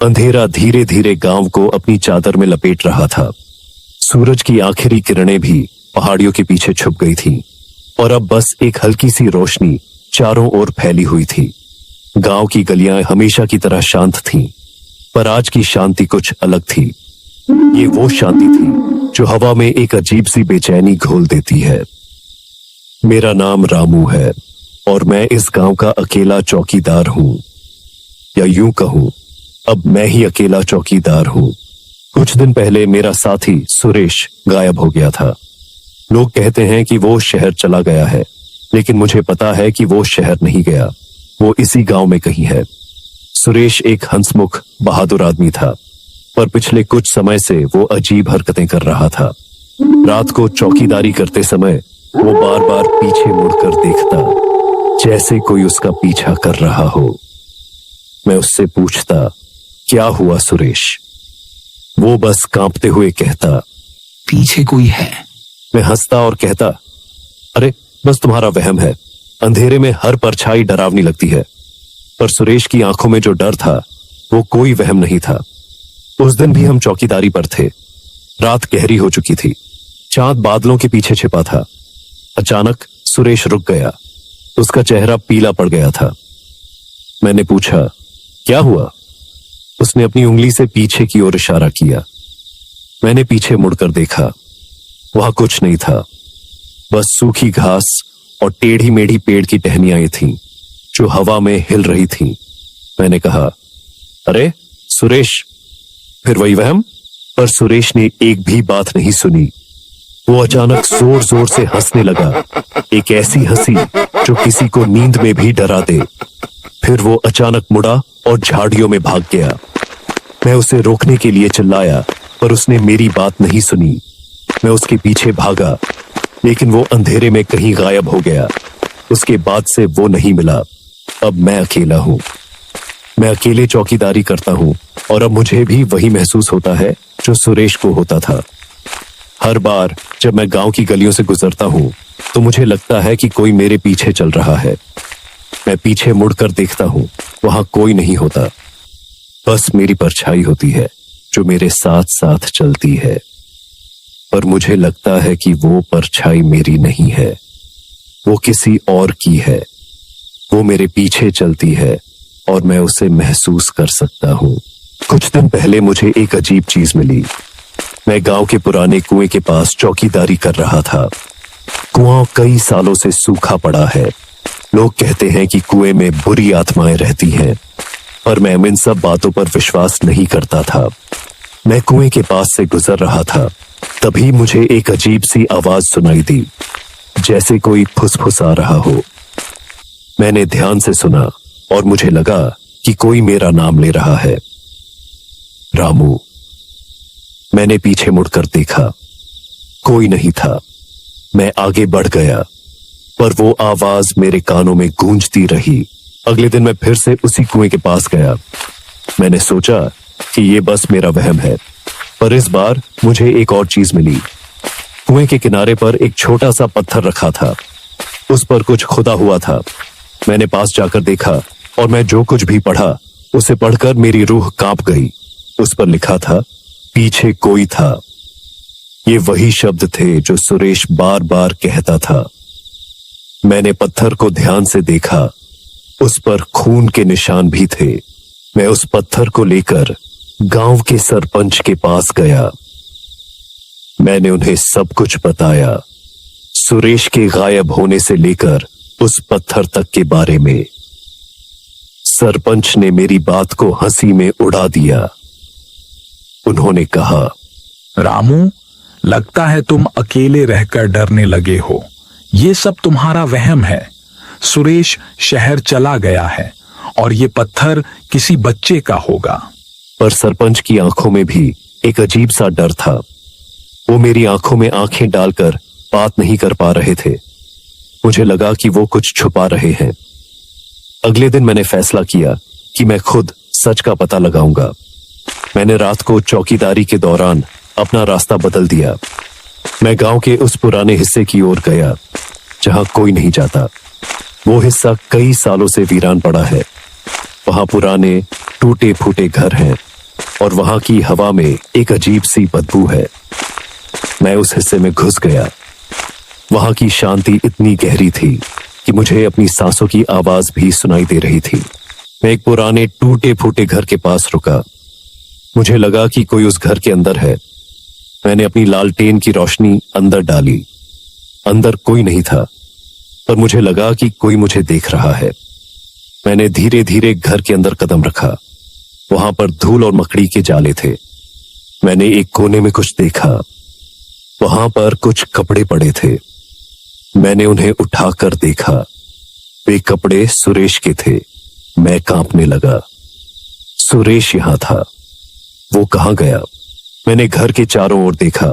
अंधेरा धीरे धीरे गांव को अपनी चादर में लपेट रहा था। सूरज की आखिरी किरणें भी पहाड़ियों के पीछे छुप गई थीं और अब बस एक हल्की सी रोशनी चारों ओर फैली हुई थी। गांव की गलियां हमेशा की तरह शांत थीं, पर आज की शांति कुछ अलग थी। ये वो शांति थी जो हवा में एक अजीब सी बेचैनी घोल देती है। मेरा नाम रामू है और मैं इस गांव का अकेला चौकीदार हूं, या यूं कहूं अब मैं ही अकेला चौकीदार हूं। कुछ दिन पहले मेरा साथी सुरेश गायब हो गया था। लोग कहते हैं कि वो शहर चला गया है, लेकिन मुझे पता है कि वो शहर नहीं गया, वो इसी गांव में कहीं है। सुरेश एक हंसमुख बहादुर आदमी था, पर पिछले कुछ समय से वो अजीब हरकतें कर रहा था। रात को चौकीदारी करते समय वो बार बार पीछे मुड़कर देखता, जैसे कोई उसका पीछा कर रहा हो। मैं उससे पूछता, क्या हुआ सुरेश? वो बस कांपते हुए कहता, पीछे कोई है। मैं हंसता और कहता, अरे बस तुम्हारा वहम है, अंधेरे में हर परछाई डरावनी लगती है। पर सुरेश की आंखों में जो डर था वो कोई वहम नहीं था। उस दिन भी हम चौकीदारी पर थे। रात गहरी हो चुकी थी, चांद बादलों के पीछे छिपा था। अचानक सुरेश रुक गया, उसका चेहरा पीला पड़ गया था। मैंने पूछा, क्या हुआ? उसने अपनी उंगली से पीछे की ओर इशारा किया। मैंने पीछे मुड़कर देखा, वहां कुछ नहीं था, बस सूखी घास और टेढ़ी मेढ़ी पेड़ की टहनियां थीं जो हवा में हिल रही थीं। मैंने कहा, अरे सुरेश, फिर वही वहम? पर सुरेश ने एक भी बात नहीं सुनी। वो अचानक जोर जोर से हंसने लगा, एक ऐसी हंसी जो किसी को नींद में भी डरा दे। फिर वो अचानक मुड़ा और झाड़ियों में भाग गया। मैं उसे रोकने के लिए चिल्लाया, पर उसने मेरी बात नहीं सुनी। मैं उसके पीछे भागा, लेकिन वो अंधेरे में कहीं गायब हो गया। उसके बाद से वो नहीं मिला। अब मैं अकेला हूं, मैं अकेले चौकीदारी करता हूं और अब मुझे भी वही महसूस होता है जो सुरेश को होता था। हर बार जब मैं गांव की गलियों से गुजरता हूं तो मुझे लगता है कि कोई मेरे पीछे चल रहा है। मैं पीछे मुड़कर देखता हूं, वहां कोई नहीं होता, बस मेरी परछाई होती है जो मेरे साथ साथ चलती है। पर मुझे लगता है कि वो परछाई मेरी नहीं है, वो किसी और की है। वो मेरे पीछे चलती है और मैं उसे महसूस कर सकता हूं। कुछ दिन पहले मुझे एक अजीब चीज मिली। मैं गांव के पुराने कुएं के पास चौकीदारी कर रहा था। कुआं कई सालों से सूखा पड़ा है। लोग कहते हैं कि कुएं में बुरी आत्माएं रहती हैं, पर मैं इन सब बातों पर विश्वास नहीं करता था। मैं कुएं के पास से गुजर रहा था, तभी मुझे एक अजीब सी आवाज सुनाई दी, जैसे कोई फुसफुसा रहा हो। मैंने ध्यान से सुना और मुझे लगा कि कोई मेरा नाम ले रहा है, रामू। मैंने पीछे मुड़कर देखा, कोई नहीं था। मैं आगे बढ़ गया, पर वो आवाज मेरे कानों में गूंजती रही। अगले दिन मैं फिर से उसी कुएं के पास गया। मैंने सोचा कि ये बस मेरा वहम है, पर इस बार मुझे एक और चीज मिली। कुएं के किनारे पर एक छोटा सा पत्थर रखा था, उस पर कुछ खुदा हुआ था। मैंने पास जाकर देखा और मैं जो कुछ भी पढ़ा उसे पढ़कर मेरी रूह कांप गई। उस पर लिखा था, पीछे कोई था। ये वही शब्द थे जो सुरेश बार बार कहता था। मैंने पत्थर को ध्यान से देखा, उस पर खून के निशान भी थे। मैं उस पत्थर को लेकर गांव के सरपंच के पास गया। मैंने उन्हें सब कुछ बताया, सुरेश के गायब होने से लेकर उस पत्थर तक के बारे में। सरपंच ने मेरी बात को हंसी में उड़ा दिया। उन्होंने कहा, रामू, लगता है तुम अकेले रहकर डरने लगे हो। ये सब तुम्हारा वहम है। सुरेश शहर चला गया है और ये पत्थर किसी बच्चे का होगा। पर सरपंच की आंखों में भी एक अजीब सा डर था। वो मेरी आंखों में आंखें डालकर बात नहीं कर पा रहे थे। मुझे लगा कि वो कुछ छुपा रहे हैं। अगले दिन मैंने फैसला किया कि मैं खुद सच का पता लगाऊंगा। मैंने रात को चौकीदारी के दौरान अपना रास्ता बदल दिया। मैं गांव के उस पुराने हिस्से की ओर गया जहां कोई नहीं जाता। वो हिस्सा कई सालों से वीरान पड़ा है। वहां पुराने टूटे फूटे घर हैं और वहां की हवा में एक अजीब सी बदबू है। मैं उस हिस्से में घुस गया। वहां की शांति इतनी गहरी थी कि मुझे अपनी सांसों की आवाज भी सुनाई दे रही थी। मैं एक पुराने टूटे फूटे घर के पास रुका। मुझे लगा कि कोई उस घर के अंदर है। मैंने अपनी लालटेन की रोशनी अंदर डाली। अंदर कोई नहीं था, पर मुझे लगा कि कोई मुझे देख रहा है। मैंने धीरे धीरे घर के अंदर कदम रखा। वहां पर धूल और मकड़ी के जाले थे। मैंने एक कोने में कुछ देखा। वहां पर कुछ कपड़े पड़े थे। मैंने उन्हें उठाकर देखा। वे कपड़े सुरेश के थे। मैं कांपने लगा। सुरेश यहां था। वो कहां गया? मैंने घर के चारों ओर देखा।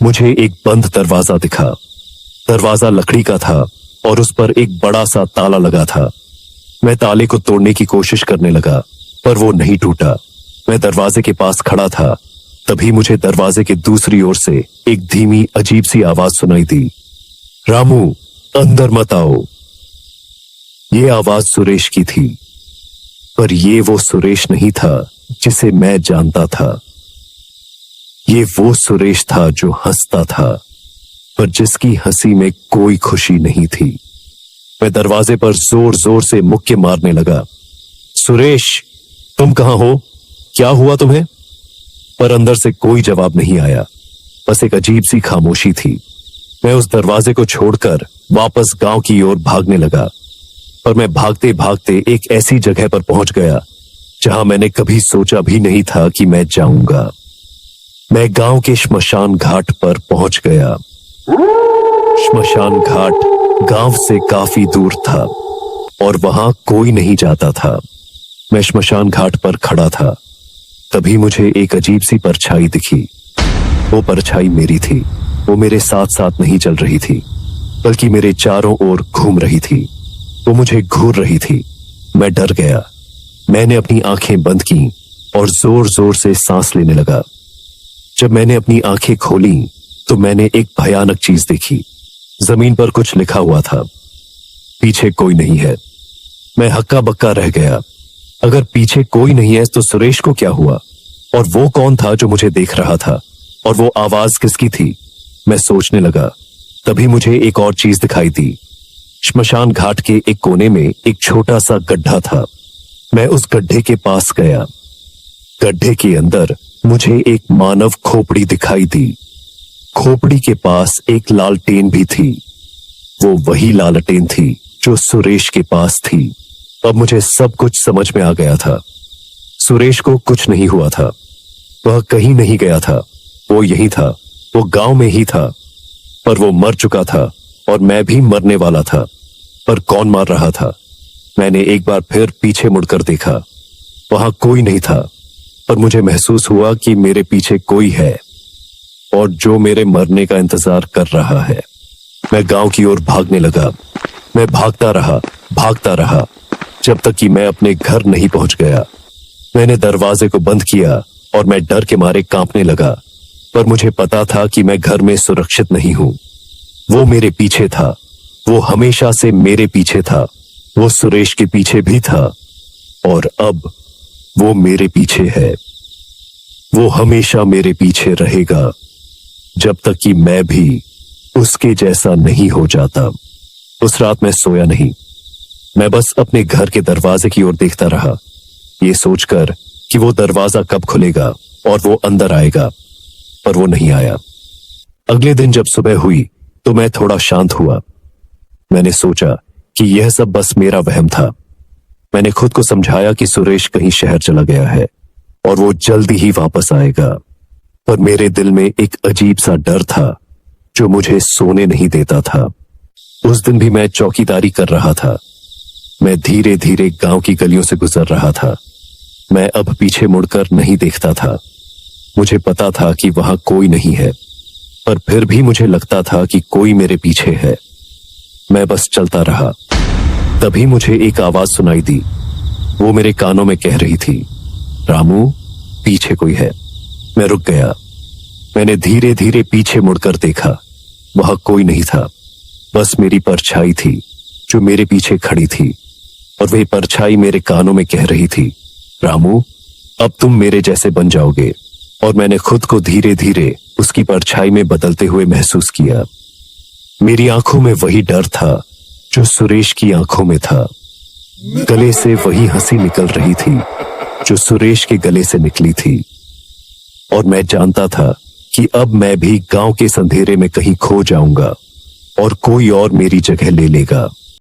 मुझे एक बंद दरवाजा दिखा। दरवाजा लकड़ी का था और उस पर एक बड़ा सा ताला लगा था। मैं ताले को तोड़ने की कोशिश करने लगा, पर वो नहीं टूटा। मैं दरवाजे के पास खड़ा था। तभी मुझे दरवाजे के दूसरी ओर से एक धीमी अजीब सी आवाज सुनाई दी। रामू, अंदर मत आओ। ये आवाज सुरेश की थी, पर ये वो सुरेश नहीं था जिसे मैं जानता था। ये वो सुरेश था जो हंसता था, पर जिसकी हंसी में कोई खुशी नहीं थी। मैं दरवाजे पर जोर जोर से मुक्के मारने लगा। सुरेश, तुम कहां हो? क्या हुआ तुम्हें? पर अंदर से कोई जवाब नहीं आया। बस एक अजीब सी खामोशी थी। मैं उस दरवाजे को छोड़कर वापस गांव की ओर भागने लगा, पर मैं भागते भागते एक ऐसी जगह पर पहुंच गया जहां मैंने कभी सोचा भी नहीं था कि मैं जाऊंगा। मैं गांव के श्मशान घाट पर पहुंच गया। श्मशान घाट गांव से काफी दूर था और वहां कोई नहीं जाता था। मैं श्मशान घाट पर खड़ा था। तभी मुझे एक अजीब सी परछाई दिखी। वो परछाई मेरी थी। वो मेरे साथ साथ नहीं चल रही थी, बल्कि मेरे चारों ओर घूम रही थी। वो मुझे घूर रही थी। मैं डर गया। मैंने अपनी आंखें बंद की और जोर जोर से सांस लेने लगा। जब मैंने अपनी आंखें खोली तो मैंने एक भयानक चीज देखी। जमीन पर कुछ लिखा हुआ था। पीछे कोई नहीं है। मैं हक्का बक्का रह गया। अगर पीछे कोई नहीं है तो सुरेश को क्या हुआ? और वो कौन था जो मुझे देख रहा था? और वो आवाज किसकी थी? मैं सोचने लगा। तभी मुझे एक और चीज दिखाई दी। श्मशान घाट के एक कोने में एक छोटा सा गड्ढा था। मैं उस गड्ढे के पास गया। गड्ढे के अंदर मुझे एक मानव खोपड़ी दिखाई दी। खोपड़ी के पास एक लालटेन भी थी। वो वही लालटेन थी जो सुरेश के पास थी। अब मुझे सब कुछ समझ में आ गया था। सुरेश को कुछ नहीं हुआ था। वह कहीं नहीं गया था। वो यही था। वो गांव में ही था। पर वो मर चुका था और मैं भी मरने वाला था। पर कौन मार रहा था? मैंने एक बार फिर पीछे मुड़कर देखा। वहां कोई नहीं था, पर मुझे महसूस हुआ कि मेरे पीछे कोई है और जो मेरे मरने का इंतजार कर रहा है। मैं गांव की ओर भागने लगा। मैं भागता रहा जब तक कि मैं अपने घर नहीं पहुंच गया। मैंने दरवाजे को बंद किया और मैं डर के मारे कांपने लगा, पर मुझे पता था कि मैं घर में सुरक्षित नहीं हूं। वो मेरे पीछे था। वो हमेशा से मेरे पीछे था। वो सुरेश के पीछे भी था और अब वो मेरे पीछे है। वो हमेशा मेरे पीछे रहेगा जब तक कि मैं भी उसके जैसा नहीं हो जाता। उस रात मैं सोया नहीं। मैं बस अपने घर के दरवाजे की ओर देखता रहा, ये सोचकर कि वो दरवाजा कब खुलेगा और वो अंदर आएगा, पर वो नहीं आया। अगले दिन जब सुबह हुई तो मैं थोड़ा शांत हुआ। मैंने सोचा कि यह सब बस मेरा वहम था। मैंने खुद को समझाया कि सुरेश कहीं शहर चला गया है और वो जल्दी ही वापस आएगा। पर मेरे दिल में एक अजीब सा डर था जो मुझे सोने नहीं देता था। उस दिन भी मैं चौकीदारी कर रहा था। मैं धीरे धीरे गांव की गलियों से गुजर रहा था। मैं अब पीछे मुड़कर नहीं देखता था। मुझे पता था कि वहां कोई नहीं है, पर फिर भी मुझे लगता था कि कोई मेरे पीछे है। मैं बस चलता रहा। तभी मुझे एक आवाज सुनाई दी। वो मेरे कानों में कह रही थी, रामू, पीछे कोई है। मैं रुक गया। मैंने धीरे धीरे पीछे मुड़कर देखा। वहां कोई नहीं था, बस मेरी परछाई थी जो मेरे पीछे खड़ी थी। और वही परछाई मेरे कानों में कह रही थी, रामू, अब तुम मेरे जैसे बन जाओगे। और मैंने खुद को धीरे धीरे उसकी परछाई में बदलते हुए महसूस किया। मेरी आंखों में वही डर था जो सुरेश की आंखों में था। गले से वही हंसी निकल रही थी जो सुरेश के गले से निकली थी। और मैं जानता था कि अब मैं भी गांव के अंधेरे में कहीं खो जाऊंगा और कोई और मेरी जगह ले लेगा।